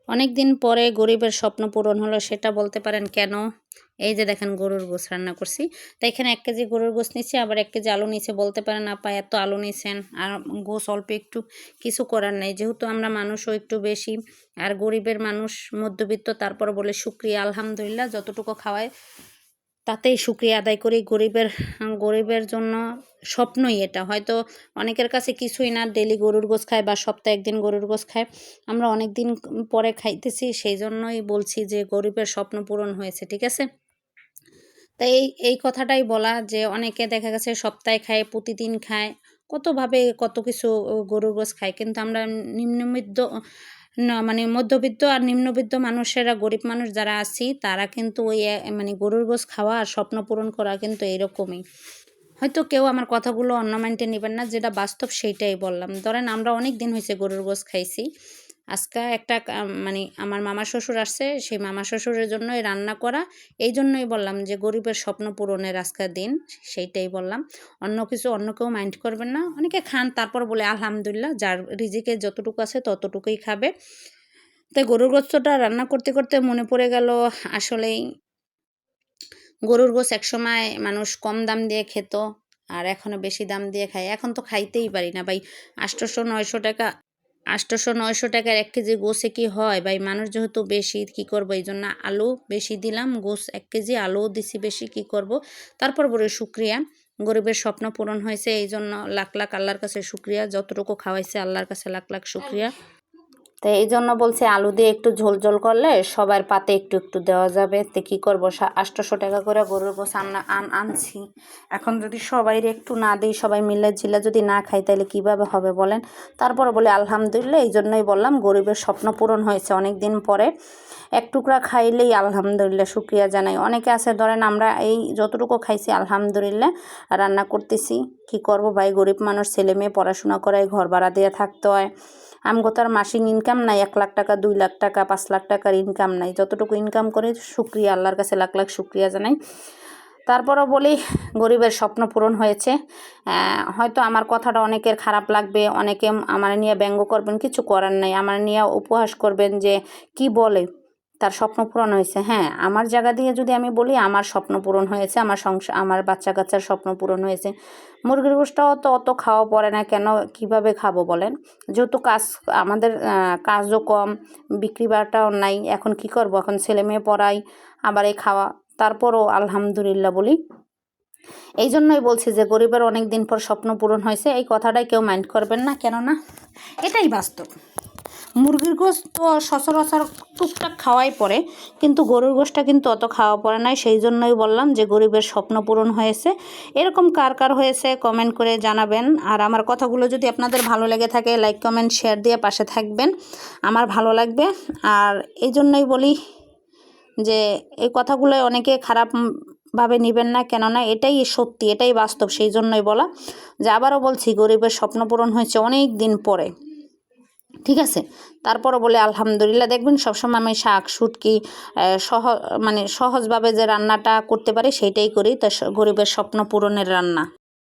অনেক দিন পরে গরিবের স্বপ্ন পূরণ হলো, সেটা বলতে পারেন কেন? এই যে দেখেন গরুর গোশ রান্না করছি। তো এখানে ১ কেজি গরুর গোশ নিচ্ছি, আবার ১ কেজি আলু নিচ্ছে। বলতে পারেন আপা এত আলু নিছেন আর গোশ অল্প একটু, কিছু করার নাই। যেহেতু আমরা মানুষও একটু বেশি আর গরিবের মানুষ মধ্যবিত্ত, তারপর বলে শুকরিয়া আলহামদুলিল্লাহ যতটুকু খাওয়ায় তাতেই শুকরিয়া আদায় করি। গরিবের জন্য স্বপ্নই এটা। হয়তো অনেকের কাছে কিছুই না, ডেইলি গরুর গোশ খায় বা সপ্তাহে ১ দিন গরুর গোশ খায়। আমরা অনেক দিন পরে খাইতেছি, সেই জন্যই বলছি যে গরিবের স্বপ্ন পূরণ হয়েছে, ঠিক আছে? তাই এই কথাটাই বলা যে অনেকে দেখা গেছে সপ্তাহে খায়, প্রতিদিন খায়, কতভাবে কত কিছু গরুর গোশ খায়। কিন্তু আমরা নিম্নবিত্ত মানে মধ্যবিত্ত আর নিম্নবিত্ত মানুষেরা, গরিব মানুষ যারা আছি, তারা কিন্তু ওই মানে গরুর গোশ খাওয়া আর স্বপ্ন পূরণ করা কিন্তু এরকমই। হয়তো কেউ আমার কথাগুলো অন্য মাইন্ডে নেবেন না, যেটা বাস্তব সেইটাই বললাম। ধরেন আমরা অনেক দিন হয়েছে গরুর গোশ খাইছি। আজকে একটা মানে আমার মামা শ্বশুর আসছে, সেই মামা শ্বশুরের জন্যই রান্না করা। এই জন্যই বললাম যে গরিবের স্বপ্ন পূরণের আজকের দিন, সেইটাই বললাম। অন্য কিছু অন্য কেউ মাইন্ড করবেন না। অনেকে খান, তারপর বলে আলহামদুলিল্লাহ, যার রিজিকে যতটুকু আছে ততটুকুই খাবে। তাই গরুর গোশটা রান্না করতে করতে মনে পড়ে গেল, আসলেই গরুর গোশ একসময় মানুষ কম দাম দিয়ে খেত, আর এখনও বেশি দাম দিয়ে খায়। এখন তো খাইতেই পারি না ভাই। ৮০০-৯০০ টাকা, ৮০০-৯০০ টাকার ১ কেজি গোশে কি হয় ভাই? মানুষ যেহেতু বেশি, কি করবো? এই জন্য আলু বেশি দিলাম, গোশ ১ কেজি, আলুও দিছি বেশি, কি করব? তারপর বলে শুক্রিয়া, গরিবের স্বপ্ন পূরণ হয়েছে। এই জন্য লাখ লাখ আল্লাহর কাছে শুক্রিয়া, যতটুকু খাওয়াইছে আল্লাহর কাছে লাখ লাখ শুক্রিয়া। তো এই জন্য বলছে আলু দিয়ে একটু ঝোল ঝোল করলে সবার পাতে একটু একটু দেওয়া যাবে। তো কী করবো, ৮০০ টাকা করে গরুর গোশ আনছি। এখন যদি সবাই একটু না দিই, সবাই মিলে ঝিলে যদি না খাই, তাহলে কীভাবে হবে বলেন? তারপর বলে আলহামদুলিল্লাহ, এই জন্যই বললাম গরিবের স্বপ্ন পূরণ হয়েছে। অনেক দিন পরে এক টুকরা খাইলেই আলহামদুলিল্লাহ শুক্রিয়া জানাই। অনেকে আছে, ধরেন আমরা এই যতটুকু খাইছি আলহামদুলিল্লাহ, রান্না করতেছি। কি করব ভাই, গরিব মানুষ, ছেলে মেয়ে পড়াশোনা করায়, ঘর ভাড়া দিয়ে থাকতে হয়। আমগো তো আর মাসিক ইনকাম নাই ১ লাখ টাকা, ২ লাখ টাকা, ৫ লাখ টাকার ইনকাম নাই। যতটুকু ইনকাম করি শুক্রিয়া, আল্লাহর কাছে লাখ লাখ শুক্রিয়া জানাই। তারপরও বলি গরিবের স্বপ্ন পূরণ হয়েছে। হয়তো আমার কথাটা অনেকের খারাপ লাগবে, অনেকে আমার নিয়ে ব্যঙ্গ করবেন, কিছু করার নাই। আমার নিয়ে উপহাস করবেন যে কি বলে, তার স্বপ্ন পূরণ হয়েছে। হ্যাঁ, আমার জায়গা দিয়ে যদি আমি বলি আমার স্বপ্ন পূরণ হয়েছে, আমার সংসার, আমার বাচ্চা কাচ্চার স্বপ্ন পূরণ হয়েছে। মুরগির গোশটাও তো অত খাওয়া পড়ে না, কেন কিভাবে খাবো বলেন? যেহেতু আমাদের কাজও কম, বিক্রি বাটাও নাই। এখন কি করব? এখন ছেলে মেয়ে পড়াই, আবার এই খাওয়া। তারপরও আলহামদুলিল্লাহ বলি। এই জন্যই বলছি যে গরিবের অনেক দিন পর স্বপ্ন পূরণ হয়েছে। এই কথাটাই কেউ মাইন্ড করবেন না, কেননা এটাই বাস্তব। মুরগির গোশত তো সচরাচর টুকটাক খাওয়াই পড়ে, কিন্তু গরুর গোশটা কিন্তু অত খাওয়া পড়ে নাই। সেই জন্যই বললাম যে গরিবের স্বপ্ন পূরণ হয়েছে। এরকম কার কার হয়েছে কমেন্ট করে জানাবেন। আর আমার কথাগুলো যদি আপনাদের ভালো লেগে থাকে, লাইক কমেন্ট শেয়ার দিয়ে পাশে থাকবেন, আমার ভালো লাগবে। আর এই জন্যই বলি যে এই কথাগুলো অনেকে খারাপ ভাবে নেবেন না, কেননা এটাই সত্যি, এটাই বাস্তব। সেই জন্যই বলা যে আবারও বলছি গরিবের স্বপ্ন পূরণ হয়েছে অনেক দিন পরে, ঠিক আছে? তারপরও বলে আলহামদুলিল্লাহ। দেখবেন সবসময় আমি শাক শুটকি মানে সহজভাবে যে রান্নাটা করতে পারি সেইটাই করি। তা গরিবের স্বপ্ন পূরণের রান্না।